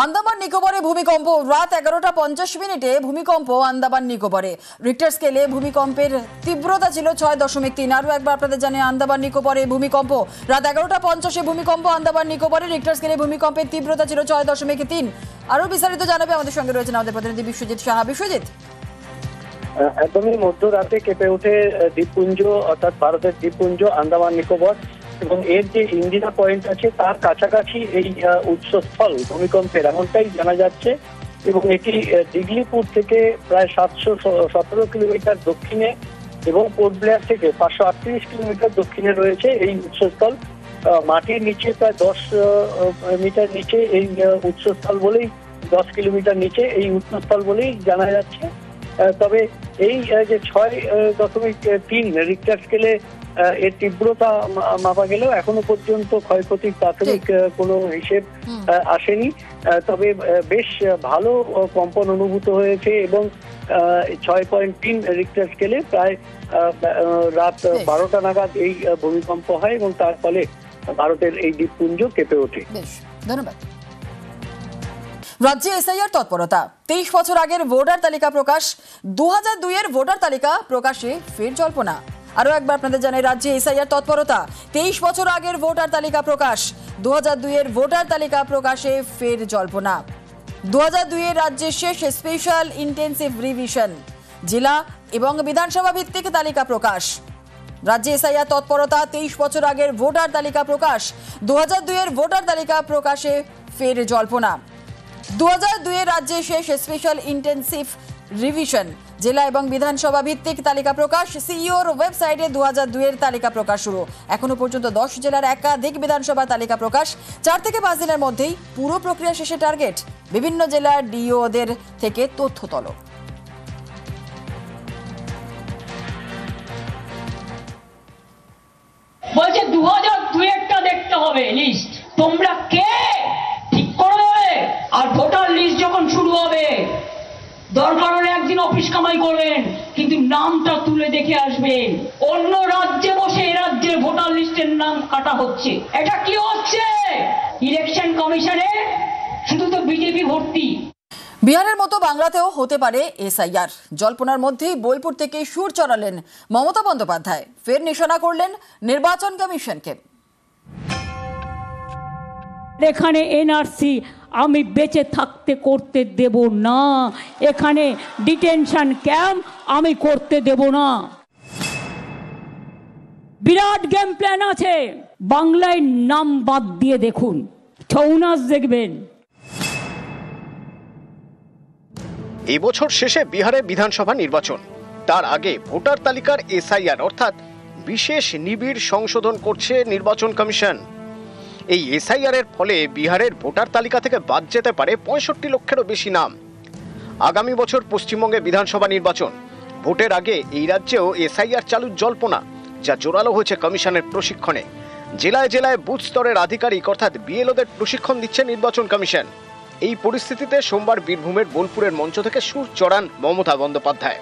আন্দামান নিকোবরে ভূমিকম্প রাত 11:50 ভূমিকম্প আন্দামান নিকোবরে রিক্টার স্কেলে ভূমিকম্পের তীব্রতা ছিল 6.3। আরও একবার আপনাদের জানিয়ে আন্দামান নিকোবরে ভূমিকম্প রাত 11:50 ভূমিকম্প আন্দামান নিকোবরে রিক্টার স্কেলে ভূমিকম্পের তীব্রতা ছিল 6.3। আরও বিস্তারিত জানাবে আমাদের সঙ্গে রয়েছেন আমাদের প্রতিনিধি বিশ্বজিৎ সাহা। বিশ্বজিৎ, একদমই মধ্যরাতে কেঁপে ওঠে দ্বীপপুঞ্জ অর্থাৎ ভারতের দ্বীপপুঞ্জ আন্দামান নিকোবর এবং এর যে ইন্দিরা পয়েন্ট আছে তার কাছাকাছি এই উৎসস্থল ভূমিকম্পের এমনটাই জানা যাচ্ছে এবং এটি দিগলিপুর থেকে প্রায় 717 কিলোমিটার দক্ষিণে এবং পোর্ট ব্লেয়ার থেকে 538 কিলোমিটার দক্ষিণে রয়েছে এই উৎসস্থল। মাটির নিচে প্রায় 10 মিটার নিচে এই উৎসস্থল বলেই 10 কিলোমিটার নিচে এই উৎসস্থল বলেই জানা যাচ্ছে। তবে এই যে 6.3 রিক্টার স্কেলে এর তীব্রতা মাপা গেলেও এখনো পর্যন্ত ক্ষয়ক্ষতির প্রাথমিক কোনো হিসেব আসেনি। তবে বেশ ভালো কম্পন অনুভূত হয়েছে এবং 6.3 রিক্টার স্কেলে প্রায় রাত 12টা নাগাদ এই ভূমিকম্প হয় এবং তার ফলে ভারতের এই দ্বীপপুঞ্জ কেঁপে ওঠে। ধন্যবাদ। রাজ্যে এসআইআর তৎপরতা, 23 বছর আগের ভোটার তালিকা প্রকাশ, 2002 এর ভোটার তালিকা প্রকাশে ফের জল্পনা। আরো একবার আপনাদের জানাই রাজ্যে এসআইআর তৎপরতা, 23 বছর আগের ভোটার তালিকা প্রকাশ, 2002 এর ভোটার তালিকা প্রকাশে ফের জল্পনা। 2002 এর রাজ্যে শেষ স্পেশাল ইন্টেন্সিভ রিভিশন, জেলা এবং বিধানসভা ভিত্তিক তালিকা প্রকাশ। রাজ্যে এসআইআর তৎপরতা, 23 বছর আগের ভোটার তালিকা প্রকাশ, 2002 এর ভোটার তালিকা প্রকাশে ফের জল্পনা। 2002 এর রাজ্যে শেষ স্পেশাল ইন্টেন্সিভ রিভিশন, জেলা এবং বিধানসভা ভিত্তিক তালিকা প্রকাশ। সিইওর ওয়েবসাইটে 2002 এর তালিকা প্রকাশ শুরু। এখনো পর্যন্ত 10 জেলার একাধিক বিধানসভা তালিকা প্রকাশ। 4 থেকে 5 দিনের মধ্যেই পুরো প্রক্রিয়া শেষে টার্গেট। বিভিন্ন জেলার ডিওদের থেকে তথ্য তলব। বলছে 2002-টা দেখতে হবে লিস্ট, তোমরা কে ঠিক করে দেবে। আর ভোটার লিস্ট যখন শুরু হবে দরকার হলে একদিন অফিস কামাই করবেন, কিন্তু নামটা তুলে দেখে আসবেন। অন্য রাজ্যে বসে এ রাজ্যের ভোটার লিস্টের নাম কাটা হচ্ছে। এটা কি হচ্ছে? ইলেকশন কমিশনে শুধু তো বিজেপি ভর্তি। বিহারের মতো বাংলাতেও হতে পারে এসআইআর। জল্পনার মধ্যেই বোলপুর থেকে সুর চড়ালেন মমতা বন্দ্যোপাধ্যায়, ফের নিশানা করলেন নির্বাচন কমিশনকে। এখানে এনআরসি আমি বেঁচে থাকতে করতে দেব না, এখানে ডিটেনশন ক্যাম্প আমি করতে দেব না। বিরাট গেম প্ল্যান আছে, বাংলায় নাম বাদ দিয়ে দেখুন, ছৌনাচ দেখবেন। এই বছর শেষে বিহারে বিধানসভা নির্বাচন, তার আগে ভোটার তালিকার এসআইআর অর্থাৎ বিশেষ নিবিড় সংশোধন করছে নির্বাচন কমিশন। এই এসআইআর এর ফলে বিহারের ভোটার তালিকা থেকে বাদ যেতে পারে 65 লক্ষেরও বেশি নাম। আগামী বছর পশ্চিমবঙ্গে বিধানসভা নির্বাচন, ভোটের আগে এই রাজ্যেও এসআইআর চালুর জল্পনা, যা জোরালো হয়েছে কমিশনের প্রশিক্ষণে। জেলায় জেলায় বুথ স্তরের আধিকারিক অর্থাৎ বিএলওদের প্রশিক্ষণ দিচ্ছে নির্বাচন কমিশন। এই পরিস্থিতিতে সোমবার বীরভূমের বোলপুরের মঞ্চ থেকে সুর চড়ান মমতা বন্দ্যোপাধ্যায়।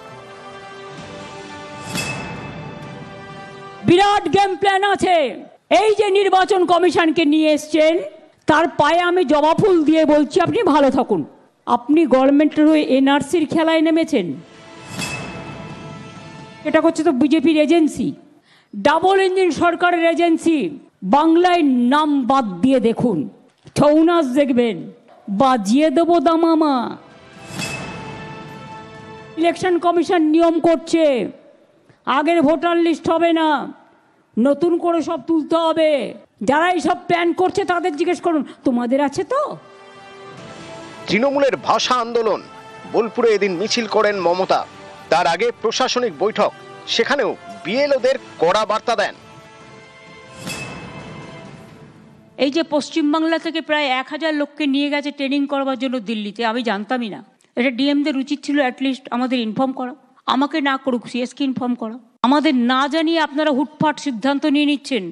বিরাট গেম প্ল্যান আছে, এই যে নির্বাচন কমিশনকে নিয়ে এসছেন তার পায়ে আমি জবা ফুল দিয়ে বলছি আপনি ভালো থাকুন। আপনি গভর্নমেন্টের হয়ে এনআরসির খেলায় নেমেছেন। এটা করছে তো বিজেপির এজেন্সি, ডাবল ইঞ্জিন সরকারের এজেন্সি। বাংলায় নাম বাদ দিয়ে দেখুন, ছৌনাচ দেখবেন, বাজিয়ে দেবো দামামা। ইলেকশন কমিশন নিয়ম করছে, আগের ভোটার লিস্ট হবে না, নতুন করে সব তুলতে হবে। যারা এইসব প্ল্যান করছে তাদের জিজ্ঞেস করুন, তোমাদের আছে তো? তৃণমূলের ভাষা আন্দোলন, বোলপুরে এদিন মিছিল করেন মমতা। তার আগে প্রশাসনিক বৈঠক, সেখানেও বিএলওদের কড়া বার্তা দেন। এই যে পশ্চিমবাংলা থেকে প্রায় 1000 লোককে নিয়ে গেছে ট্রেনিং করবার জন্য দিল্লিতে, আমি জানতামই না। এটা ডিএমদের উচিত ছিল অ্যাটলিস্ট আমাদের ইনফর্ম করা, আমাকে না করুক সিএসকে ইনফর্ম করা। আমাদের না জানিয়ে আপনারা হুটফাট সিদ্ধান্ত নিয়ে নিচ্ছেন,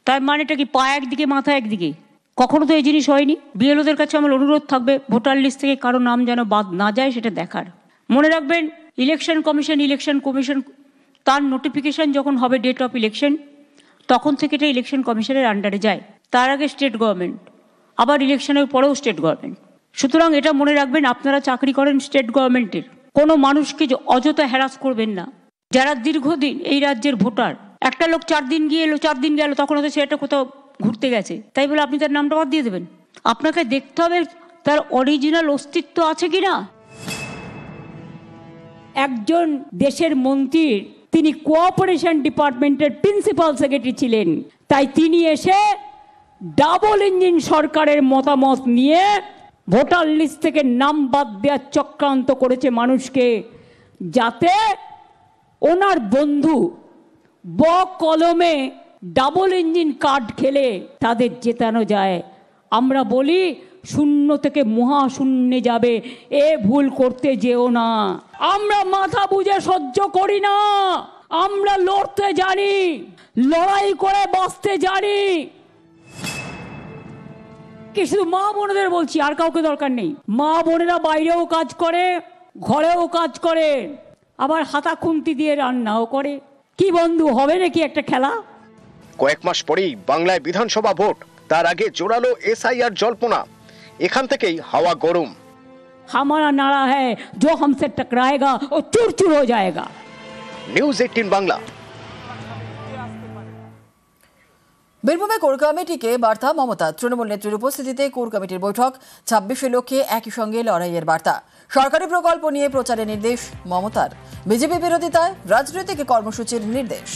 তার মানেটা কি? পা একদিকে মাথা একদিকে। কখনো তো এই জিনিস হয়নি। বিএলওদের কাছে আমার অনুরোধ থাকবে ভোটার লিস্ট থেকে কারো নাম যেন বাদ না যায় সেটা দেখার। মনে রাখবেন ইলেকশন কমিশন তার নোটিফিকেশন যখন হবে ডেট অফ ইলেকশন, তখন থেকে এটা ইলেকশন কমিশনের আন্ডারে যায়। তার আগে স্টেট গভর্নমেন্ট, আবার ইলেকশনের পরেও স্টেট গভর্নমেন্ট। সুতরাং এটা মনে রাখবেন, আপনারা চাকরি করেন স্টেট গভর্নমেন্টের, কোনো মানুষকে অযথা হ্যারাস করবেন না। যারা দীর্ঘদিন এই রাজ্যের ভোটার, একটা লোক 4 দিন গিয়ে এলো, 4 দিন গেল, তখন হয়তো সেটা কোথাও ঘুরতে গেছে, তাই বলে আপনি তার নামটা বাদ দিয়ে দেবেন? আপনাকে দেখতে হবে তার অরিজিনাল অস্তিত্ব আছে কিনা। একজন দেশের মন্ত্রীর, তিনি কোঅপারেশন ডিপার্টমেন্টের প্রিন্সিপাল সেক্রেটারি ছিলেন, তাই তিনি এসে ডাবল ইঞ্জিন সরকারের মতামত নিয়ে ভোটার লিস্ট থেকে নাম বাদ দেওয়ার চক্রান্ত করেছে মানুষকে, যাতে ওনার বন্ধু কলমে ডাবল ইঞ্জিন কার্ড খেলে তাদের জেতানো যায়। আমরা বলি 0 থেকে মহাশূন্যে যাবে, এ ভুল করতে যেও না। আমরা মাথা বুঝে সহ্য করি না, আমরা লড়তে জানি, লড়াই করে বাঁচতে জানি। কি শুধু মা বোনেদের বলছি, আর কাউকে দরকার নেই। মা বোনেরা বাইরেও কাজ করে, ঘরেও কাজ করে, আবার হাতা খুন্তি দিয়ে রান্নাও করে। কি বন্ধু, হবে নাকি একটা খেলা? কয়েক মাস পরেই বাংলায় বিধানসভা ভোট, তার আগে জোরালো এসআইআর জল্পনা। এখান থেকেই হাওয়া গরম। हमारा नारा है जो हमसे टकराएगा वो चूर चूर हो जाएगा। নিউজ 18 বাংলা। বীরভূমে কোর কমিটিকে বার্তা মমতা। তৃণমূল নেত্রীর উপস্থিতিতে কোর কমিটির বৈঠক, 26 লক্ষ্যে একই সঙ্গে লড়াইয়ের বার্তা। সরকারি প্রকল্প নিয়ে প্রচারের নির্দেশ মমতার। বিজেপি বিরোধিতায় রাজনৈতিক কর্মসূচির নির্দেশ।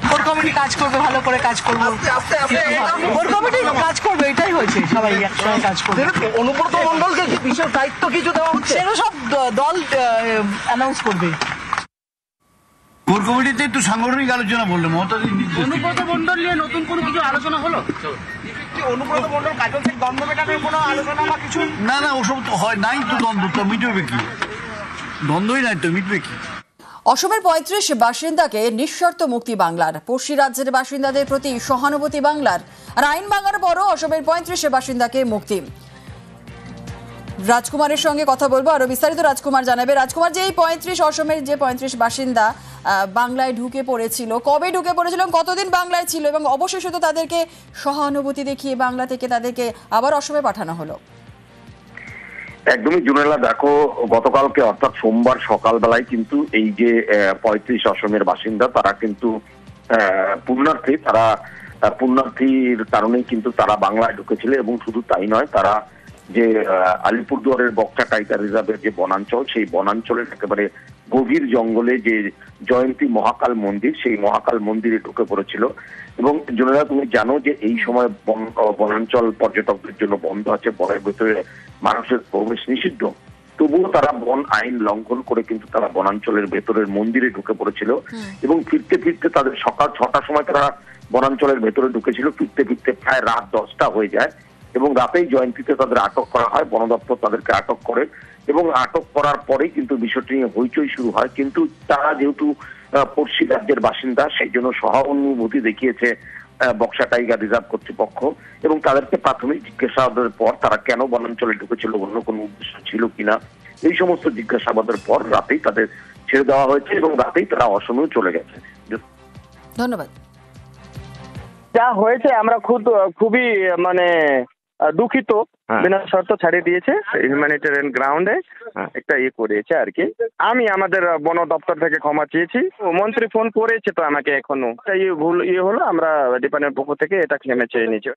কোর কমিটি কাজ করবে, ভালো করে কাজ করবে, কোর কমিটি কাজ করবে, এটাই হয়েছে, সবাই একসঙ্গে কাজ করবে। অনুব্রত মণ্ডলকে বিশেষ দায়িত্ব কিছু দেওয়া হচ্ছে, সেটা সব দল অ্যানাউন্স করবে। কোর কমিটিতে একটু সাংগঠনিক আলোচনা বললে মমতা। অনুব্রত মণ্ডল নিয়ে নতুন কোনো কিছু আলোচনা হলো? অনুব্রত মণ্ডল কাজল থেকে দ্বন্দ্ব মেটানোর কোনো আলোচনা বা কিছু? না না, ওসব তো হয় নাই, তো দ্বন্দ্ব তো মিটবে কি? দ্বন্দ্বই নাই তো, মিটবে কি? অসমের 35 বাসিন্দাকে নিঃশর্ত মুক্তি বাংলার। পড়শি রাজ্যের বাসিন্দাদের প্রতি সহানুভূতি বাংলার। আর আইন ভাঙার পরও অসমের 35 বাসিন্দাকে মুক্তি। রাজকুমারের সঙ্গে কথা বলবো, আরো বিস্তারিত রাজকুমার জানাবে। রাজকুমার, যে এই 35 অসমের যে 35 বাসিন্দা বাংলায় ঢুকে পড়েছিল, কবে ঢুকে পড়েছিল, কতদিন বাংলায় ছিল, এবং অবশেষে তো তাদেরকে সহানুভূতি দেখিয়ে বাংলা থেকে তাদেরকে আবার অসমে পাঠানো হলো? একদমই জুনেলা, দেখো গতকালকে অর্থাৎ সোমবার সকালবেলায় কিন্তু এই যে 35 অসমের বাসিন্দা, তারা কিন্তু পুণ্যার্থী, তারা পুণ্যার্থীর কারণেই কিন্তু তারা বাংলায় ঢুকেছিল। এবং শুধু তাই নয়, তারা যে আলিপুরদুয়ারের বক্সা টাইগার রিজার্ভের যে বনাঞ্চল, সেই বনাঞ্চলের একেবারে গভীর জঙ্গলে যে জয়ন্তী মহাকাল মন্দির, সেই মহাকাল মন্দিরে ঢুকে পড়েছিল। এবং জুনেলা, তুমি জানো যে এই সময় বনাঞ্চল পর্যটকদের জন্য বন্ধ আছে, বনের ভেতরে মানুষের প্রবেশ নিষিদ্ধ। তবুও তারা বন আইন লঙ্ঘন করে কিন্তু তারা বনাঞ্চলের ভেতরের মন্দিরে ঢুকে পড়েছিল। এবং ফিরতে ফিরতে তাদের সকাল 6টার সময় তারা বনাঞ্চলের ভেতরে ঢুকেছিল, ফিরতে ফিরতে প্রায় রাত 10টা হয়ে যায়। এবং রাতেই জয়ন্তীতে তাদের আটক করা হয়, বন দপ্তর তাদেরকে আটক করে। এবং আটক করার পরেই কিন্তু বিষয়টি নিয়ে হইচই শুরু হয়। কিন্তু তারা যেহেতু পড়শি রাজ্যের বাসিন্দা, সেই জন্য সহানুভূতি দেখিয়েছে বক্সা টাইগার রিজার্ভ কর্তৃপক্ষ। এবং তাদেরকে প্রাথমিক জিজ্ঞাসাবাদের পর তারা কেন বনাঞ্চলে ঢুকেছিল, অন্য কোনো উদ্দেশ্য ছিল কিনা, এই সমস্ত জিজ্ঞাসাবাদের পর রাতেই তাদের ছেড়ে দেওয়া হয়েছে এবং রাতেই তারা অসমেও চলে গেছে। ধন্যবাদ। যা হয়েছে আমরা খুবই মানে দুঃখিত। বিনা শর্ত ছাড়িয়ে দিয়েছে, হিউম্যানিটেরিয়ান গ্রাউন্ডে একটা করেছে আর কি। আমি আমাদের বন দপ্তর থেকে ক্ষমা চেয়েছি, মন্ত্রী ফোন করেছে তো আমাকে এখনো, তাই ভুল হলো, আমরা ডিপার্টমেন্টের পক্ষ থেকে এটা ক্ষমা চেয়ে নিয়েছি।